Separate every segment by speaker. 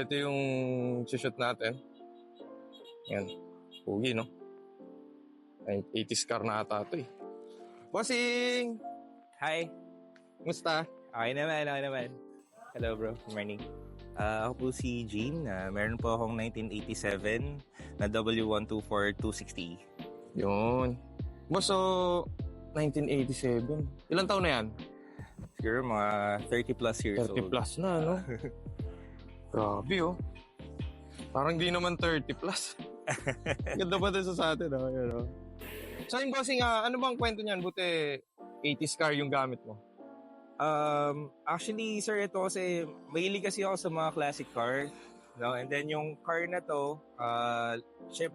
Speaker 1: ito yung shoot natin. Yan. Pugi, no? 80s car na ata ito eh. Bossing!
Speaker 2: Hi!
Speaker 1: Musta?
Speaker 2: Okay naman. Hello bro, good morning. Ako po si Gene. Meron po akong 1987 na W124260.
Speaker 1: Yun. Boss, so 1987. Ilang taon na yan?
Speaker 2: Siguro mga 30 plus years
Speaker 1: 30
Speaker 2: old.
Speaker 1: plus na, no? Grabe, oh. Parang di naman 30 plus. Ganda pa din sa atin, oh. Yun, oh. So, yung bossing, ano bang kwento niyan? Buti 80s car yung gamit mo.
Speaker 2: Actually, sir, ito kasi mahilig kasi ako sa mga classic car. No? And then yung car na to, siya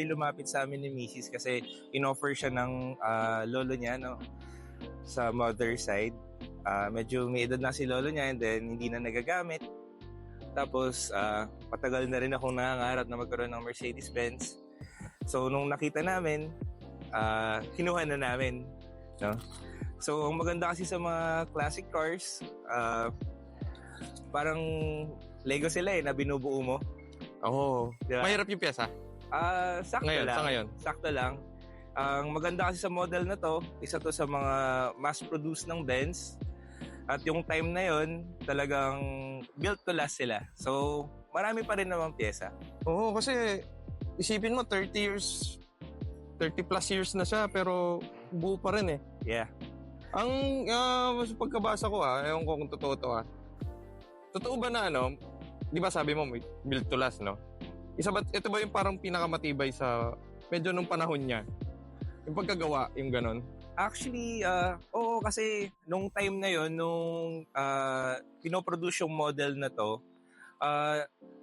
Speaker 2: lumapit sa amin ni Mrs. kasi in-offer siya ng lolo niya, no? Sa mother side. Medyo may edad na si lolo niya and then hindi na nagagamit. Tapos, patagal na rin akong nangangarap na magkaroon ng Mercedes-Benz. So, nung nakita namin, kinuha na namin. No? So, ang maganda kasi sa mga classic cars, parang Lego sila na binubuo mo.
Speaker 1: Oo.
Speaker 2: Diba?
Speaker 1: Mahirap yung pyesa?
Speaker 2: Sakto
Speaker 1: ngayon,
Speaker 2: lang.
Speaker 1: Sa ngayon?
Speaker 2: Sakto lang. Ang maganda kasi sa model na to, isa to sa mga mass-produced ng Benz. At yung time na yon talagang built to last sila. So, marami pa rin naman pyesa.
Speaker 1: Oo, kasi isipin mo, 30 plus years na siya, pero buo pa rin eh.
Speaker 2: Yeah.
Speaker 1: Ang pagkabasa ko ewan ko kung totoo to Totoo ba na di ba sabi mo built to last, no? Ito ba yung parang pinakamatibay sa medyo nung panahon niya? Yung pagkagawa, yung ganon?
Speaker 2: Actually, oo, kasi nung time na yon nung pinoproduce yung model na to,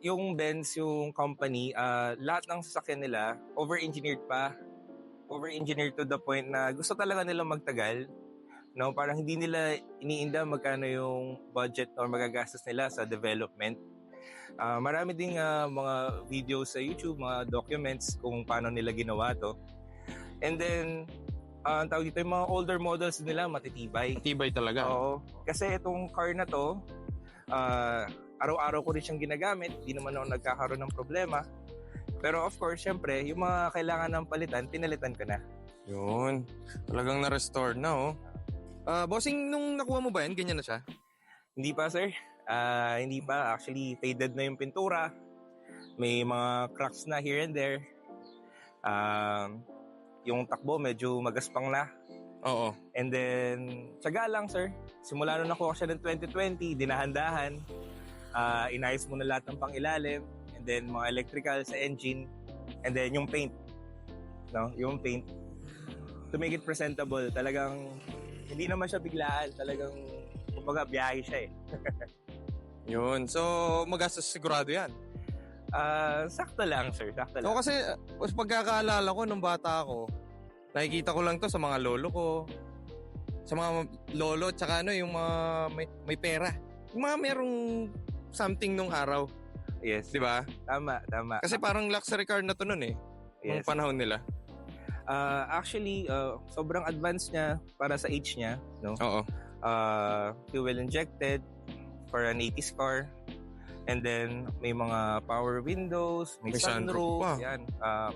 Speaker 2: yung Benz, yung company, lahat ng sasakyan nila, over-engineered pa. Over-engineered to the point na gusto talaga nilang magtagal. No, parang hindi nila iniinda magkano yung budget or magagastos nila sa development. Marami ding mga videos sa YouTube, mga documents kung paano nila ginawa to. And then, ang tawag dito, yung mga older models nila matitibay.
Speaker 1: Matibay talaga.
Speaker 2: Oo. Kasi itong car na to, araw-araw ko rin siyang ginagamit. Hindi naman ako nagkakaroon ng problema. Pero of course, syempre, yung mga kailangan ng palitan, pinalitan ko na.
Speaker 1: Yun. Talagang na-restore na, oh. Bossing, nung nakuha mo ba yan, ganyan na siya?
Speaker 2: Hindi pa, sir. Hindi pa. Actually, faded na yung pintura. May mga cracks na here and there. Yung takbo, medyo magaspang na.
Speaker 1: Oo.
Speaker 2: And then, tsaga lang, sir. Simula nung nakuha siya ng 2020, dinahandahan. Inayos mo na lahat ng pangilalim. And then, mga electrical sa engine. And then, yung paint. No? Yung paint. To make it presentable, talagang hindi naman siya biglaan. Talagang, kumbaga, biyahe siya eh.
Speaker 1: Yun. So, magastos sigurado yan.
Speaker 2: Sakto lang, sir. Sakto lang.
Speaker 1: So, kasi, pagkakaalala ko nung bata ako, nakikita ko lang to sa mga lolo ko. Sa mga lolo, tsaka yung mga may pera. Yung mga merong something nung araw.
Speaker 2: Yes.
Speaker 1: Di ba?
Speaker 2: Tama.
Speaker 1: Kasi parang luxury car na to nun eh.
Speaker 2: Yes.
Speaker 1: Nung panahon nila.
Speaker 2: Actually, sobrang advanced niya para sa age niya, no?
Speaker 1: Oo.
Speaker 2: Fuel injected for an 80s car. And then may mga power windows, may sunroof, yan,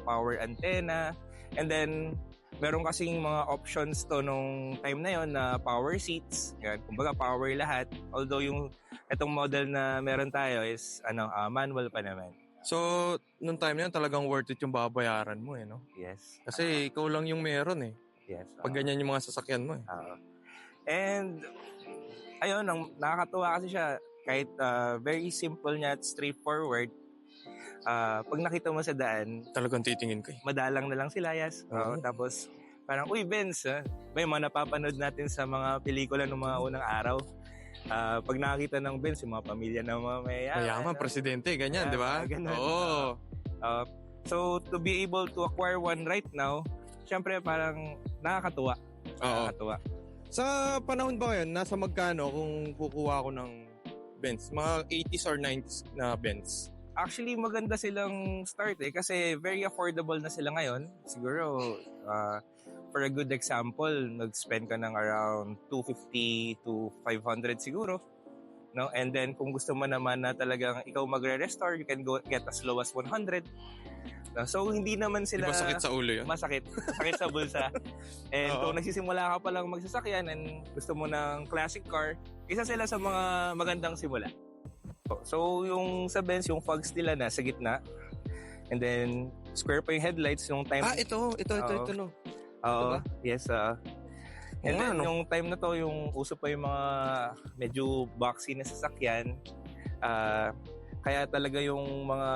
Speaker 2: power antenna. And then meron kasing mga options to nung time na yon na power seats, yan, kumbaga power lahat. Although yung itong model na meron tayo is manual pa naman.
Speaker 1: So, nung time na yun, talagang worth it yung babayaran mo no?
Speaker 2: Yes.
Speaker 1: Kasi ikaw lang yung meron eh.
Speaker 2: Yes.
Speaker 1: Pag ganyan yung mga sasakyan mo eh.
Speaker 2: And, ayun, nakakatuwa kasi siya. Kahit very simple niya at straightforward, pag nakita mo sa daan,
Speaker 1: talagang titingin ko eh.
Speaker 2: Madalang na lang sila, yes. Tapos, parang, uy, Benz, may mga napapanood natin sa mga pelikula ng mga unang araw. Pag nakakita ng Benz, yung mga pamilya na mga
Speaker 1: mayaman, presidente, ganyan, di ba? Oo.
Speaker 2: So, to be able to acquire one right now, syempre parang nakakatuwa. Nakakatuwa.
Speaker 1: Sa panahon ba ngayon, nasa magkano kung kukuha ako ng Benz? Mga 80s or 90s na Benz?
Speaker 2: Actually, maganda silang start kasi very affordable na sila ngayon. Siguro, for a good example, nag-spend ka ng around 250 to 500 siguro. no? And then kung gusto mo naman na talagang ikaw magre-restore, you can go get as low as 100. No? So hindi naman sila
Speaker 1: Di ba sakit sa ulo yun?
Speaker 2: masakit sa bulsa. And
Speaker 1: Oo.
Speaker 2: kung nagsisimula ka pa lang magsasakyan and gusto mo ng classic car, isa sila sa mga magandang simula. So yung sa Benz, yung fogs nila nasa gitna. And then square pa yung headlights yung time.
Speaker 1: Ito no.
Speaker 2: Oo.
Speaker 1: ba?
Speaker 2: Yes. And
Speaker 1: Oo nga,
Speaker 2: then
Speaker 1: no?
Speaker 2: yung time na to, yung uso pa yung mga medyo boxy na sasakyan. Kaya talaga yung mga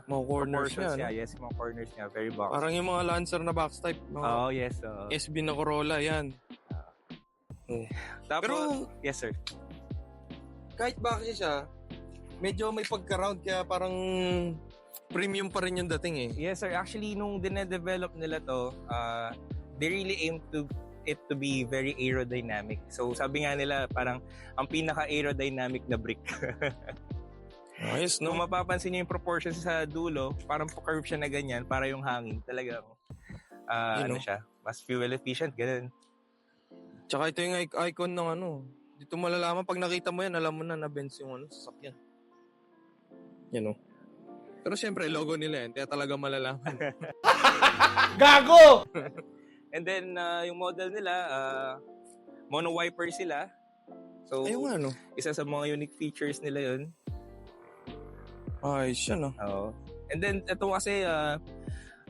Speaker 1: Mga corners
Speaker 2: proportions
Speaker 1: niya, no?
Speaker 2: Yes, yung mga corners niya, very boxy.
Speaker 1: Parang yung mga Lancer na box type.
Speaker 2: Oo, yes.
Speaker 1: SB na Corolla, yan.
Speaker 2: Tapos,
Speaker 1: Pero
Speaker 2: yes sir.
Speaker 1: kahit boxy siya, medyo may pagka-round kaya parang premium pa rin yung dating eh.
Speaker 2: Yes sir, actually nung dinedevelop nila to, they really aim to it to be very aerodynamic. So sabi nga nila parang ang pinaka-aerodynamic na brick.
Speaker 1: Ayos,
Speaker 2: Kung
Speaker 1: no?
Speaker 2: mapapansin niyo yung proportion sa dulo, parang curve siya na ganyan para yung hangin talagang ano siya, mas fuel efficient, ganun.
Speaker 1: Tsaka ito yung icon ng ano. Dito malalaman, pag nakita mo yan, alam mo na Benz yung sasakyan. Yan o. Pero syempre, logo nila yan, kaya talaga malalaman.
Speaker 3: Gago!
Speaker 2: And then, yung model nila, mono wiper sila. So,
Speaker 1: Ayun nga, no?
Speaker 2: isa sa mga unique features nila yun.
Speaker 1: Ayos siya, no?
Speaker 2: Oo. And then, ito kasi,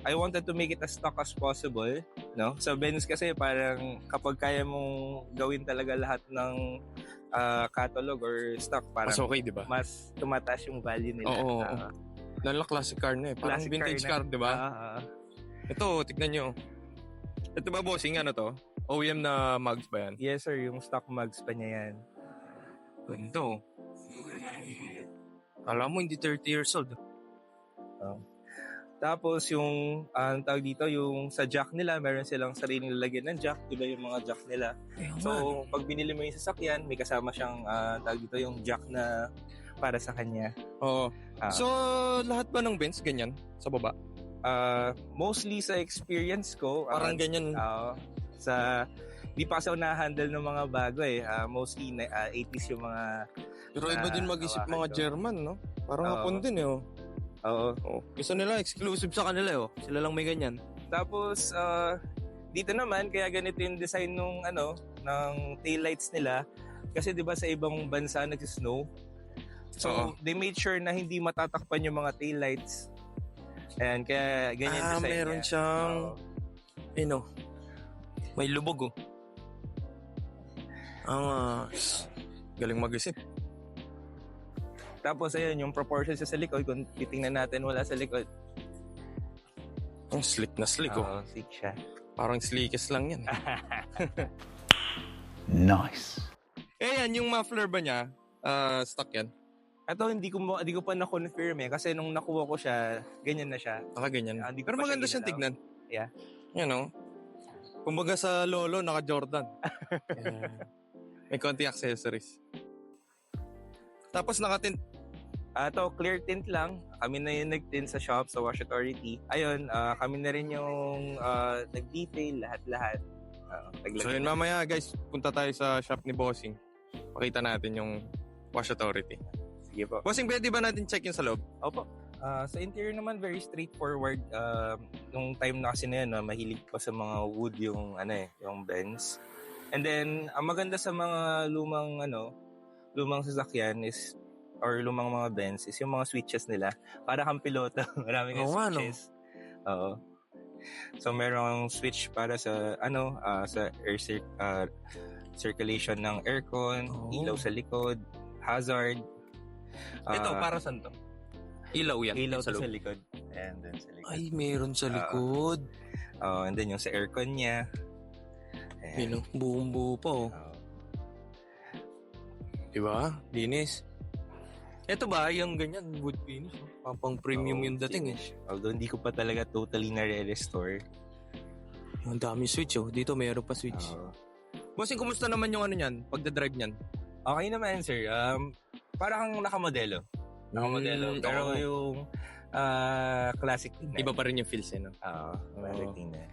Speaker 2: I wanted to make it as stock as possible. No? Sa Benz kasi, parang kapag kaya mong gawin talaga lahat ng catalog or stock, parang
Speaker 1: Mas okay, di ba?
Speaker 2: mas tumataas yung value nila.
Speaker 1: Oo. Lalo classic car na eh. Parang
Speaker 2: Classic
Speaker 1: vintage
Speaker 2: car
Speaker 1: car, di ba? Ito, tignan nyo. Ito ba, bossing, ano to? OEM na mugs ba yan?
Speaker 2: Yes sir, yung stock mugs pa niya yan.
Speaker 1: Ito. Alam mo, hindi 30 years old.
Speaker 2: Tapos yung ang tawag dito, yung sa jack nila, meron silang sariling lalagyan ng jack, diba yung mga jack nila. So, pag binili mo yung sasakyan, may kasama siyang tawag dito yung jack na para sa kanya.
Speaker 1: Oo. So, lahat ba ng Benz ganyan sa baba?
Speaker 2: Mostly sa experience ko,
Speaker 1: Parang ganyan.
Speaker 2: sa di pa kasi ako na-handle ng mga bago eh. Mostly 80s yung mga
Speaker 1: Pero iba din mag-isip
Speaker 2: hawakan
Speaker 1: mga
Speaker 2: ko.
Speaker 1: German, no? Parang
Speaker 2: Oo.
Speaker 1: hapon din eh, oh.
Speaker 2: Oo.
Speaker 1: Gusto nila exclusive sa kanila, oh. Sila lang may ganyan.
Speaker 2: Tapos dito naman kaya ganito yung design nung ng taillights nila kasi 'di ba sa ibang bansa nag-snow. So
Speaker 1: Oo.
Speaker 2: they made sure na hindi matatakpan yung mga taillights. And kaya ganyan design
Speaker 1: meron
Speaker 2: niya.
Speaker 1: siyang,
Speaker 2: Oo.
Speaker 1: may lubog, oh. Galing mag-isip.
Speaker 2: Tapos ayun yung proportion sa likod kung titingnan natin wala sa likod.
Speaker 1: Ang slick na slick, oh.
Speaker 2: Oo, slick siya.
Speaker 1: Parang slickest lang yan.
Speaker 3: Nice.
Speaker 1: Yan, yung muffler ba niya? Stock yan?
Speaker 2: Ito hindi ko pa na-confirm eh kasi nung nakuha ko siya, ganyan na siya.
Speaker 1: Ganyan.
Speaker 2: Hindi ko
Speaker 1: Pero
Speaker 2: pa
Speaker 1: maganda
Speaker 2: siya
Speaker 1: siyang tignan.
Speaker 2: Yeah.
Speaker 1: Yan, oh. Kumbaga sa lolo, naka-Jordan. May konti accessories. Tapos naka-tint.
Speaker 2: Ito, clear tint lang. Kami na yung nag-tint sa shop, sa Wash Authority. Ayun, kami na rin yung nag-detail, lahat-lahat.
Speaker 1: So yun, mamaya guys, punta tayo sa shop ni Bossing. Pakita natin yung Wash Authority.
Speaker 2: Sige po.
Speaker 1: Bossing, pwede ba natin check yung sa loob?
Speaker 2: Opo. Sa interior naman, very straightforward. Nung time na kasi na yun, mahilig pa sa mga wood yung, yung Benz. And then, ang maganda sa mga lumang sasakyan is, or lumang mga Benz, is yung mga switches nila. Para kang piloto. Maraming switches. Oo. So, merong switch para sa, sa air circulation ng aircon, ilaw sa likod, hazard.
Speaker 1: Ito, para saan to? Ilaw yan.
Speaker 2: Ilaw
Speaker 1: sa
Speaker 2: sa
Speaker 1: loob.
Speaker 2: likod. And then sa likod.
Speaker 1: Ay, meron sa likod.
Speaker 2: And then yung sa aircon niya. Ayan.
Speaker 1: Buong-buo pa, oh. Diba? Linis. Ito ba, yung ganyan, wood finish? Pang premium yung dating, eh.
Speaker 2: Although hindi ko pa talaga totally na-restore.
Speaker 1: Ang dami switch, oh. Dito mayroon pa switch. Bossing, kumusta naman yung niyan? Pagdadrive niyan?
Speaker 2: Okay naman, sir. Parang nakamodelo. Pero yung classic tingnan.
Speaker 1: Iba pa rin yung feels, eh, no?
Speaker 2: Classic tingnan.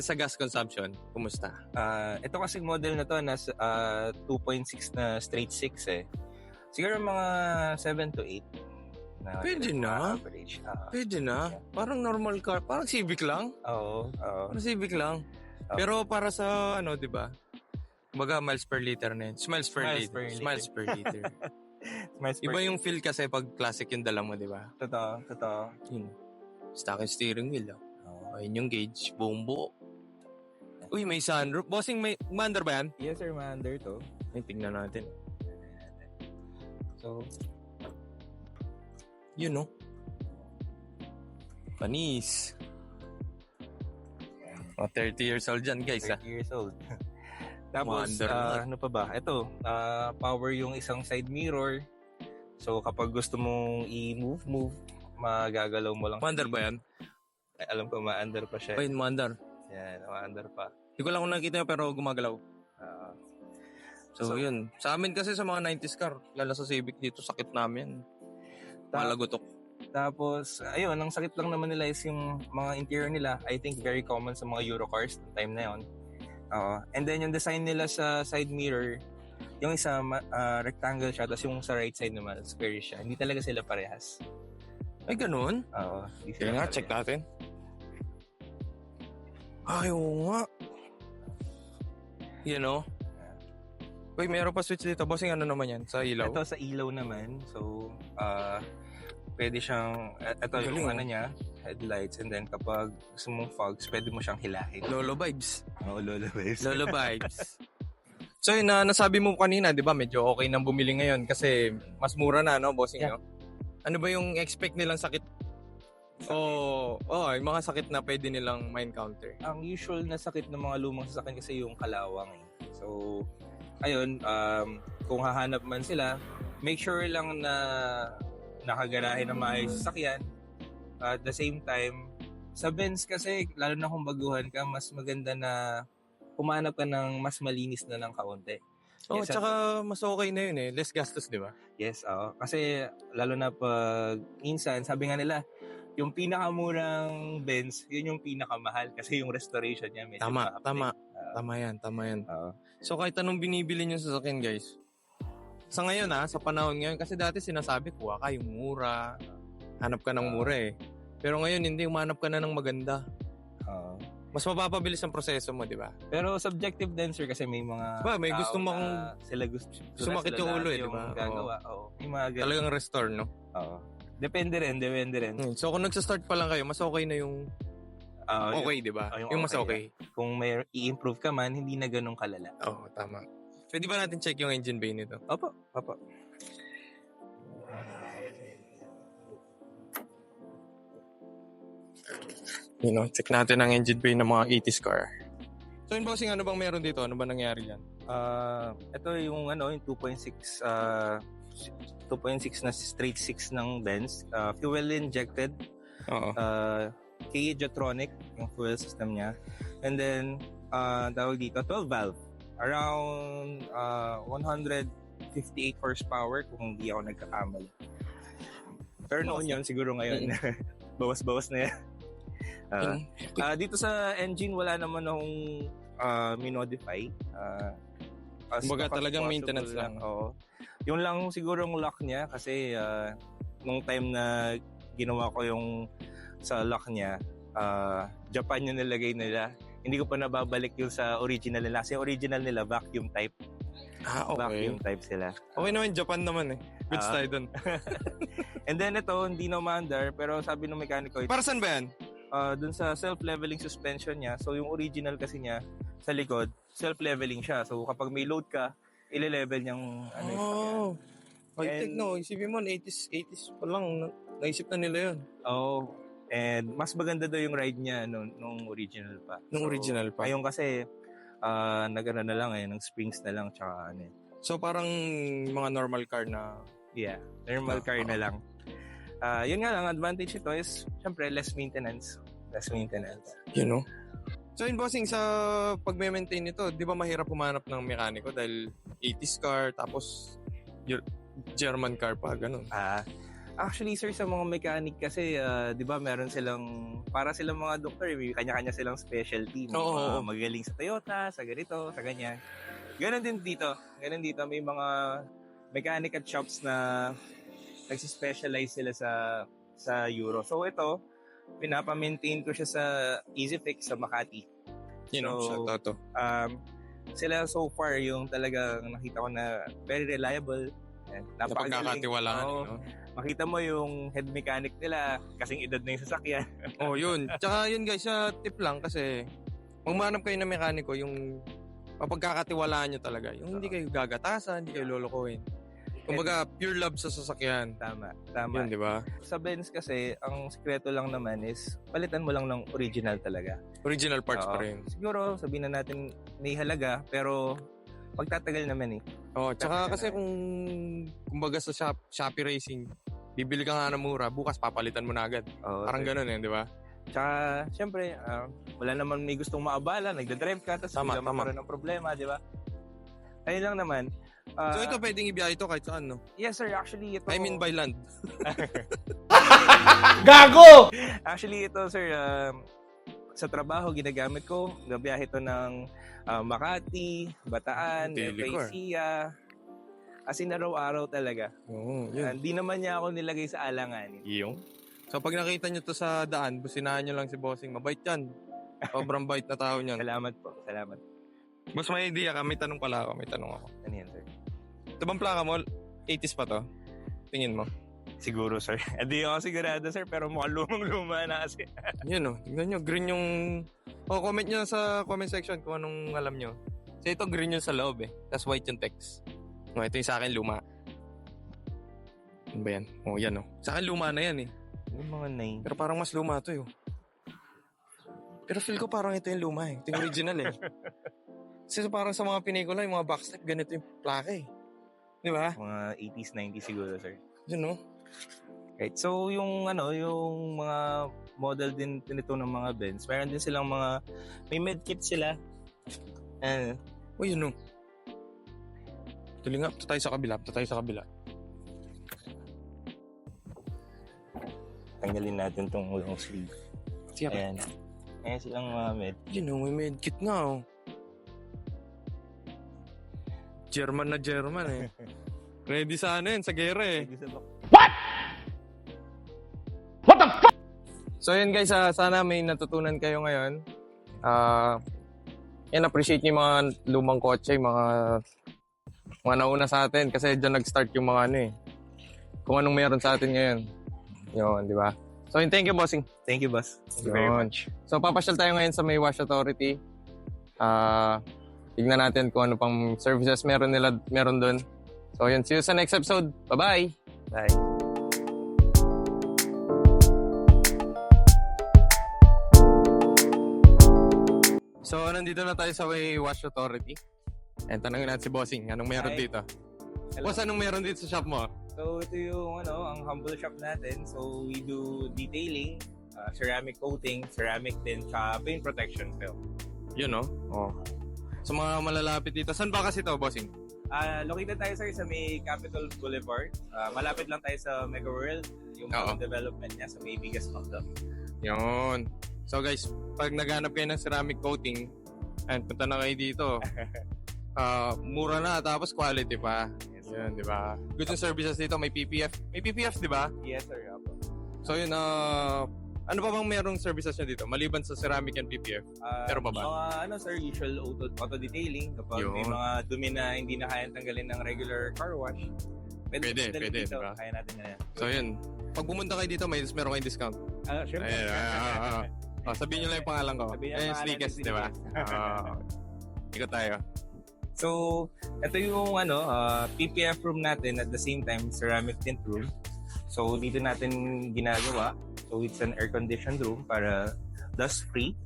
Speaker 1: Sa gas consumption, kumusta?
Speaker 2: Ito kasi model na to, nasa 2.6 na straight 6 eh. Siguro mga 7 to 8.
Speaker 1: Pwede na.
Speaker 2: Average.
Speaker 1: Pwede na. Parang normal car. Parang Civic lang.
Speaker 2: Oo.
Speaker 1: Parang Civic lang.
Speaker 2: Oo.
Speaker 1: Pero para sa di ba? Kumbaga miles per liter na yun. Smiles per liter.
Speaker 2: Miles
Speaker 1: Iba yung feel kasi pag classic yung dala mo, di ba?
Speaker 2: Totoo.
Speaker 1: Yun. Stock and steering wheel. Ayun yung gauge. Buong buo. Uy, may sunroof. Bossing, may Commander ba yan?
Speaker 2: Yes, sir. Commander to.
Speaker 1: Ay, tingnan natin.
Speaker 2: So,
Speaker 1: yun, no? Panis. 30 years old dyan, guys.
Speaker 2: 30 years old. Tapos,
Speaker 1: Commander
Speaker 2: ano pa ba? Ito, power yung isang side mirror. So, kapag gusto mong i-move, magagalaw mo lang.
Speaker 1: Commander ba yan?
Speaker 2: Ay, alam ko, ma-under pa siya.
Speaker 1: Ayun, Commander.
Speaker 2: Yan, ma-under pa.
Speaker 1: Hindi ko lang kung nakita pero gumagalaw. So, yun. Sa amin kasi sa mga 90s car, lalo sa Civic dito, sakit namin. Malagutok.
Speaker 2: Tapos, ayun, ang sakit lang naman nila is yung mga interior nila. I think very common sa mga Euro cars ng time na yun. And then yung design nila sa side mirror, yung isa rectangle siya, tapos yung sa right side naman, square siya. Hindi talaga sila parehas.
Speaker 1: Ay, ganun?
Speaker 2: Oo.
Speaker 1: Kaya nga, check natin. Ay, oo nga. You know? Uy, mayroon pa switch dito. Bossing, ano naman yan? Sa ilaw?
Speaker 2: Ito sa ilaw naman. So, pwede siyang, ito yung ano niya, headlights. And then kapag gusto mong fogs, pwede mo siyang hilahin.
Speaker 1: Lolo vibes.
Speaker 2: Oo, Lolo vibes.
Speaker 1: Lolo vibes. So yun, nasabi mo kanina, di ba, medyo okay nang bumili ngayon kasi mas mura na, no, bossing,
Speaker 2: Yeah.
Speaker 1: no? Ano ba yung expect nilang sakit? Yung mga sakit na pwede nilang ma-encounter.
Speaker 2: Ang usual na sakit ng mga lumang sasakyan kasi yung kalawang. So, ayun, kung hahanap man sila, make sure lang na nakaganahin na maayos sasakyan. At the same time, sa Benz kasi, lalo na kung baguhan ka, mas maganda na humanap ka ng mas malinis na ng kaunti. Yes,
Speaker 1: Tsaka mas okay na yun less gastos, di ba?
Speaker 2: Yes, kasi lalo na pag minsan, sabi nga nila, yung pinakamurang Benz, yun yung pinakamahal kasi yung restoration niya medyo
Speaker 1: Tama yan. So kahit anong binibili nyo sa sasakyan, guys, sa ngayon sa panahon ngayon, kasi dati sinasabi ko, yung mura, hanap ka ng mura Pero ngayon, hindi, umanap ka na ng maganda. Mas mapapabilis ang proseso mo, di ba?
Speaker 2: Pero subjective din, sir, kasi may mga
Speaker 1: may gusto mo
Speaker 2: sila gusto
Speaker 1: sumakit yung ulo, di ba?
Speaker 2: Gagawa. May mga
Speaker 1: talagang restore, no?
Speaker 2: Depende rin.
Speaker 1: So kung nagsa-start pa lang kayo, mas okay na yung okay, di ba? Yung mas okay.
Speaker 2: Kung may i-improve ka man, hindi na ganun kalala.
Speaker 1: Tama. Pwede ba natin check yung engine bay nito?
Speaker 2: Opo.
Speaker 1: Check natin ang engine bay ng mga 80s car. So yun, bossing, ano bang meron dito? Ano ba nangyari yan?
Speaker 2: Ito yung yung 2.6 na straight 6 ng Benz. Fuel injected. K-Jetronic yung fuel system niya. And then, tawag dito, 12 valve. Around 158 horsepower kung hindi ako nagkakamali. Pero noon yun, siguro ngayon, bawas-bawas na yan. Dito sa engine, wala naman akong minodify.
Speaker 1: Kumbaga talagang maintenance lang.
Speaker 2: Yung lang sigurong lock niya kasi nung time na ginawa ko yung sa lock niya, Japan yung nilagay nila. Hindi ko pa nababalik yung sa original nila. Kasi original nila, vacuum type.
Speaker 1: Okay.
Speaker 2: Vacuum type sila.
Speaker 1: Okay naman, Japan naman Goods tayo dun.
Speaker 2: And then ito, hindi na maandar, pero sabi ng mekaniko,
Speaker 1: para saan ba yan?
Speaker 2: Dun sa self-leveling suspension niya. So yung original kasi niya sa likod, self-leveling siya. So kapag may load ka, ile-level niyang
Speaker 1: High-tech, no? Isipin mo, 80s pa lang. Naisip na nila yun.
Speaker 2: And mas maganda daw yung ride niya nung original pa.
Speaker 1: Original pa.
Speaker 2: Ngayon kasi, nag-ano na lang ng springs na lang, tsaka
Speaker 1: So parang mga normal car na...
Speaker 2: Yeah, normal car na lang. Yun nga lang, advantage ito is, syempre, less maintenance.
Speaker 1: So yun, bossing, sa pag-maintain nito, di ba mahirap humanap ng mekaniko dahil 80s car, tapos German car pa, ganun.
Speaker 2: Actually, sir, sa mga mechanic kasi, di ba, meron silang, para silang mga doktor, may kanya-kanya silang specialty. Magaling sa Toyota, sa ganito, sa ganyan. Ganon din dito. May mga mechanic at shops na nagsispecialize sila sa Euro. So ito, pinapa-maintain ko siya sa EasyFix sa Makati.
Speaker 1: Shout out to.
Speaker 2: Sila so far yung talagang nakita ko na very reliable.
Speaker 1: Napagkakatiwalaan.
Speaker 2: Oo. Makita mo yung head mechanic nila, kasing edad na yung sasakyan.
Speaker 1: Yun. Tsaka yun guys, tip lang kasi magmanap kayo ng mekaniko, yung mapagkakatiwalaan nyo talaga. Yung hindi kayo gagatasan, hindi kayo lolokohin. Kumbaga, pure love sa sasakyan.
Speaker 2: Tama.
Speaker 1: Yun, di ba?
Speaker 2: Sa Benz kasi, ang sikreto lang naman is palitan mo lang ng original talaga.
Speaker 1: Original parts pa rin.
Speaker 2: Siguro, sabihin na natin may halaga, pero pagtatagal naman eh.
Speaker 1: Tsaka kasi kumbaga sa Shopee Racing, bibili ka nga ng mura, bukas papalitan mo na agad. Parang ganun di ba?
Speaker 2: Tsaka, syempre, wala naman may gustong maabala, nagdadrive ka, tapos bigla magkaroon ng problema, di ba? Ayun lang naman.
Speaker 1: So ito pwedeng ibiyahe ito kahit saan, no?
Speaker 2: Yes sir, actually ito...
Speaker 1: I mean by land.
Speaker 3: Gago!
Speaker 2: Actually ito sir, sa trabaho ginagamit ko. Gabiyahe ito ng Makati, Bataan, Ecija. As in araw-araw talaga. Hindi naman niya ako nilagay sa alangan.
Speaker 1: So pag nakita nyo to sa daan, businahan nyo lang si Bossing. Mabait yan. Sobrang bait na tao niyan.
Speaker 2: Salamat po, salamat.
Speaker 1: Mas may idea ka, may tanong pala ako, may tanong ako.
Speaker 2: Ano yan, sir?
Speaker 1: Ito bang plaka mo? 80s pa to? Tingin mo?
Speaker 2: Siguro, sir. Hindi ako sigurado, sir, pero mukhang lumang-luma na kasi.
Speaker 1: Yun, tingnan nyo, green yung... comment nyo sa comment section kung anong alam nyo. So ito, green yung sa loob Tapos white yung text. Ito yung sa akin, luma. Ano ba yan? Yan Sa akin, luma na yan
Speaker 2: Yung mga 9.
Speaker 1: Pero parang mas luma to Pero feel ko parang ito yung luma Ito yung original Kasi parang sa mga pinikula, yung mga backstep, ganito yung plaka Di ba?
Speaker 2: Mga 80s, 90s siguro, sir.
Speaker 1: Yun,
Speaker 2: Right. So, yung mga model din nito ng mga Benz, meron din silang mga, may medkit sila.
Speaker 1: Yun, Tuloy nga, tayo sa kabila.
Speaker 2: Tanggalin natin tong long sleeve. Ayan. Ayan silang mga med.
Speaker 1: Yun, may medkit nga, German na German Ready sa sa gera
Speaker 3: What the fuck?
Speaker 1: So yun guys, sana may natutunan kayo ngayon. Appreciate niyo yung mga lumang kotse, mga nauna sa atin kasi dyan nag-start yung mga kung anong meron sa atin ngayon. Yun, di ba? So yun, thank you, Bossing.
Speaker 2: Thank you, boss. Thank you very much.
Speaker 1: So papasyal tayo ngayon sa May Wash Authority. Tignan natin kung ano pang services meron doon. So yun, see you sa next episode. Bye-bye!
Speaker 2: Bye.
Speaker 1: So nandito na tayo sa May Wash Authority. And tanongin natin si Bossing, anong meron dito? Boss, anong meron dito sa shop mo?
Speaker 2: So ito yung ang humble shop natin. So we do detailing, ceramic coating, ceramic din, paint protection film.
Speaker 1: Yun Sa mga malalapit dito. Saan ba kasi ito, Bossing?
Speaker 2: Located tayo sir sa may Capitol Boulevard. Malapit lang tayo sa Mega World. Yung development niya sa may biggest McDo.
Speaker 1: Yun. So guys, pag naghanap kayo ng ceramic coating, punta na kayo dito. Mura na, tapos quality pa.
Speaker 2: Yes,
Speaker 1: yun, di ba? Goods and services dito, may PPF. May PPF, di ba?
Speaker 2: Yes sir.
Speaker 1: So yun, ano pa bang merong services nyo dito? Maliban sa ceramic and PPF? Meron pa ba?
Speaker 2: Mga sir, usual auto detailing. Kapag may mga dumi na hindi na kayang tanggalin ng regular car wash, pwede dito,
Speaker 1: diba?
Speaker 2: Kaya natin na yan.
Speaker 1: So yun, pag pumunta kayo dito, meron kayong discount.
Speaker 2: Sure.
Speaker 1: Sabihin nyo lang yung pangalan ko. Sneakers, di ba? Ikot tayo.
Speaker 2: So, ito yung PPF room natin, at the same time ceramic tint room. So, dito natin ginagawa. So, it's an air-conditioned room para dust-free.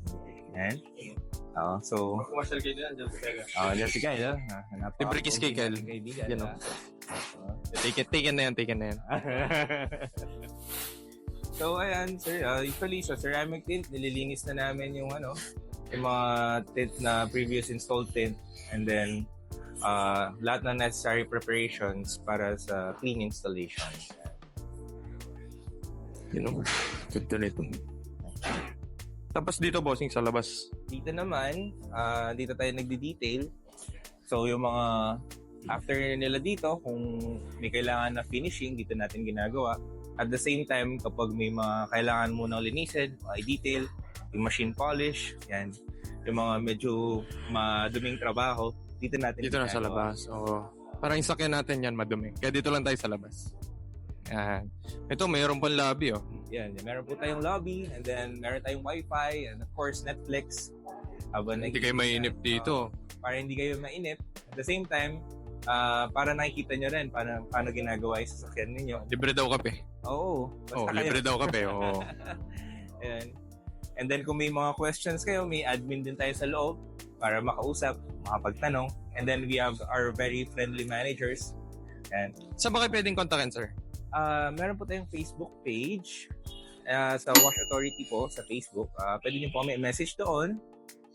Speaker 2: Ayan. So,
Speaker 1: Commercial kayo dyan, Jessica.
Speaker 2: dyan si Kyle.
Speaker 1: Libre kiss kay Kyle. Yan Taken na yan.
Speaker 2: So, ayan, sir. Usually, sa ceramic tint, nililinis na namin yung mga tint na previous installed tint. And then, lahat na necessary preparations para sa clean installation.
Speaker 1: Ganda nito. Tapos dito, Bossing, sa labas.
Speaker 2: Dito naman, dito tayo nagdi-detail. So, yung mga After nila dito, kung may kailangan na finishing, dito natin ginagawa. At the same time, kapag may mga kailangan mo ng linisin, mga detail, yung machine polish, yan, yung mga medyo maduming trabaho, dito natin
Speaker 1: Dito na sa
Speaker 2: ginagawa.
Speaker 1: labas. Oo. Parang yung sakyan natin yan madumi. Kaya dito lang tayo sa labas. Yan. Ito, mayroon pang lobby, oh.
Speaker 2: Yan, meron po tayong lobby, and then meron tayong wifi, and of course, Netflix. Habang
Speaker 1: Hindi kayo mainip dito.
Speaker 2: Para hindi kayo mainip. At the same time, para nakikita nyo rin paano ginagawa yung sasakyan ninyo.
Speaker 1: Libre daw kape.
Speaker 2: Oo.
Speaker 1: Oh, libre daw kape. Oo.
Speaker 2: Ayan. And then kung may mga questions kayo, may admin din tayo sa loob para makausap, makapagtanong. And then we have our very friendly managers. And
Speaker 1: Saan ba kayo pwedeng kontakin, sir?
Speaker 2: meron po tayong Facebook page sa Wash Authority po sa Facebook. Pwede niyo po kami message doon.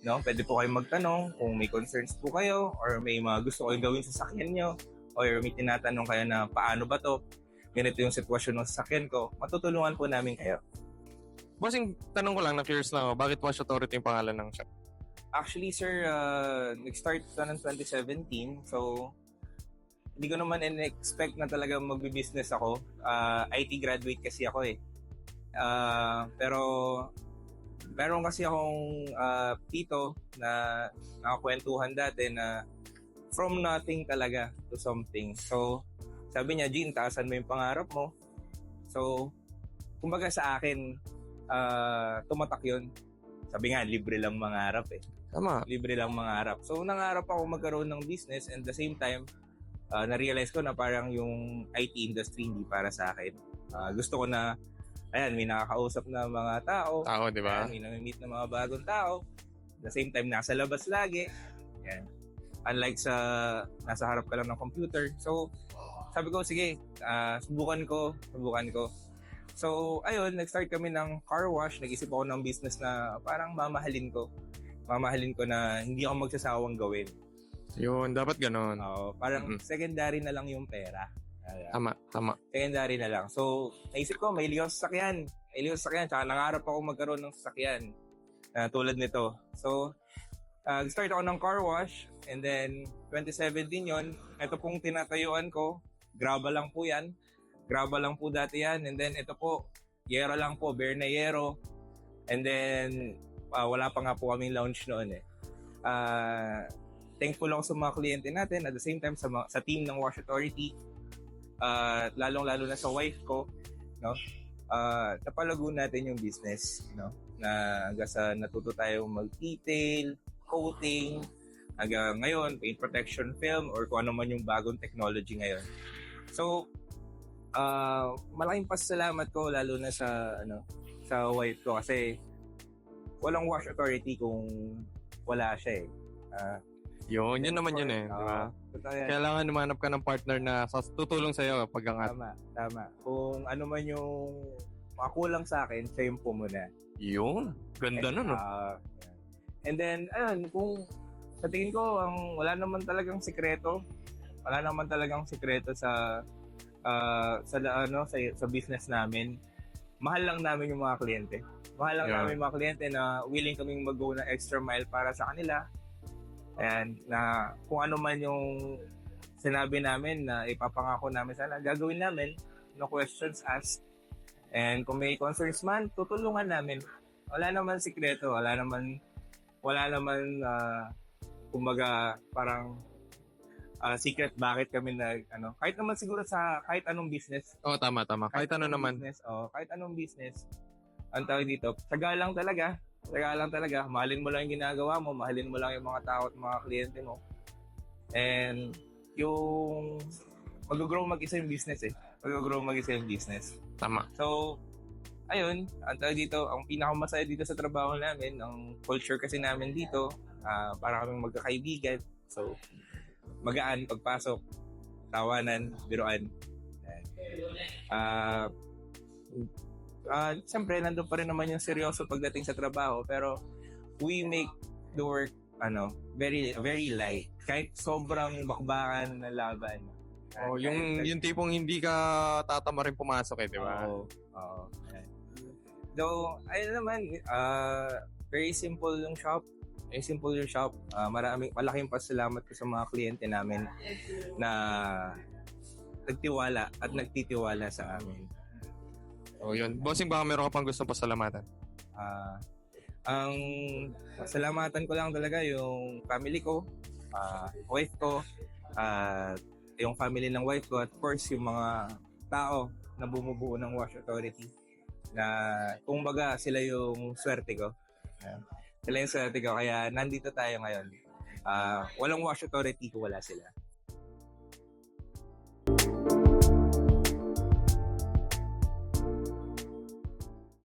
Speaker 2: No? Pwede po kayong magtanong kung may concerns po kayo or may mga gusto kayong gawin sa sasakyan nyo or may tinatanong kayo na paano ba to, ganito yung sitwasyon ng sasakyan ko, matutulungan po namin kayo.
Speaker 1: Bossing, tanong ko lang, na-curious lang ako, bakit Wash Authority yung pangalan ng shop?
Speaker 2: Actually, sir, nag-start ito ng 2017. So, hindi ko naman in-expect na talaga magbi-business ako. IT graduate kasi ako eh. Pero, meron kasi akong tito na nakakwentuhan dati na from nothing talaga to something. So, sabi niya, Gene, taasan mo yung pangarap mo. So, kumbaga sa akin, tumatak yun. Sabi nga, libre lang mangarap eh.
Speaker 1: Tama.
Speaker 2: Libre lang mangarap. So, nangarap ako magkaroon ng business and the same time, na-realize ko na parang yung IT industry hindi para sa akin. Gusto ko na, ayan, may nakakausap na mga tao.
Speaker 1: Tao, di ba?
Speaker 2: Ayan, may nami-meet na mga bagong tao. At the same time, nasa labas lagi. Ayan. Unlike sa nasa harap ka lang ng computer. So, sabi ko, sige, subukan ko. So, ayun, nag-start kami ng car wash. Nag-isip ako ng business na parang mamahalin ko. Mamahalin ko na hindi ako magsasawang gawin.
Speaker 1: Yun, dapat ganon.
Speaker 2: Parang secondary na lang yung pera.
Speaker 1: Tama.
Speaker 2: Secondary na lang. So, naisip ko, may ligaw sa sasakyan. Tsaka nangarap ako magkaroon ng sasakyan. Tulad nito. So, start ako ng car wash. And then, 2017 yon. Ito pong tinatayuan ko. Graba lang po yan. Graba lang po dati yan. And then, ito po, yero lang po. Bare na yero. And then, wala pa nga po kaming launch noon eh. Thankful ako sa mga kliyente natin. At the same time, sa team ng Wash Authority. Lalong-lalo na sa wife ko. No? Napalago natin yung business. No? Na hanggang sa natuto tayo mag-detail, coating, hanggang ngayon, paint protection film, or kung ano man yung bagong technology ngayon. So, malaking pasalamat ko lalo na sa wife ko kasi walang Wash Authority kung wala siya eh.
Speaker 1: Yun naman yun eh, di ba? Kailangan humanap ka ng partner na tutulong sa'yo pag angat.
Speaker 2: Tama. Kung ano man yung makakulang sa akin, siya yung pumuna.
Speaker 1: Yun, ganda nun, no?
Speaker 2: And then, ayun, kung sa tingin ko, wala naman talagang sikreto sa business namin. Mahal lang namin yung mga kliyente. Namin yung mga kliyente na willing kaming mag-go na extra mile para sa kanila. Ayan, na kung ano man yung sinabi namin na ipapangako namin sana, gagawin namin. No questions asked. And kung may concerns man, tutulungan namin. Wala naman sikreto, wala naman kumbaga parang secret bakit kami kahit naman siguro sa kahit anong business.
Speaker 1: Tama. Kahit ano naman.
Speaker 2: Kahit anong business. Ang tawag dito, tsaga lang talaga. Mahalin mo lang yung ginagawa mo, mahalin mo lang yung mga tao at mga kliyente mo. And yung mag-grow mag-isa yung business eh. Tama. So, ayun, ang tawag dito, ang pinakamasaya dito sa trabaho namin, ang culture kasi namin dito, para kaming magkakaibigan. So, magaan pagpasok, tawanan, biruan. Siyempre, nandun pa rin naman yung seryoso pagdating sa trabaho, pero we make the work very very light. Kahit sobrang bakbakan na laban.
Speaker 1: Yung tipong hindi ka tatama rin pumasok eh, di ba?
Speaker 2: Though, ayun naman, very simple yung shop. Simple Your Shop. Malaking pasalamat ko sa mga kliyente namin na nagtiwala at nagtitiwala sa amin.
Speaker 1: O yun. Bossing, baka meron ka pang gustong pasalamatan.
Speaker 2: Ah, ang salamatan ko lang talaga yung family ko, wife ko, yung family ng wife ko, at of course yung mga tao na bumubuo ng Wash Authority na kumbaga sila yung swerte ko. Sila yung swerte ko kaya nandito tayo ngayon. Walang Wash Authority kung wala sila.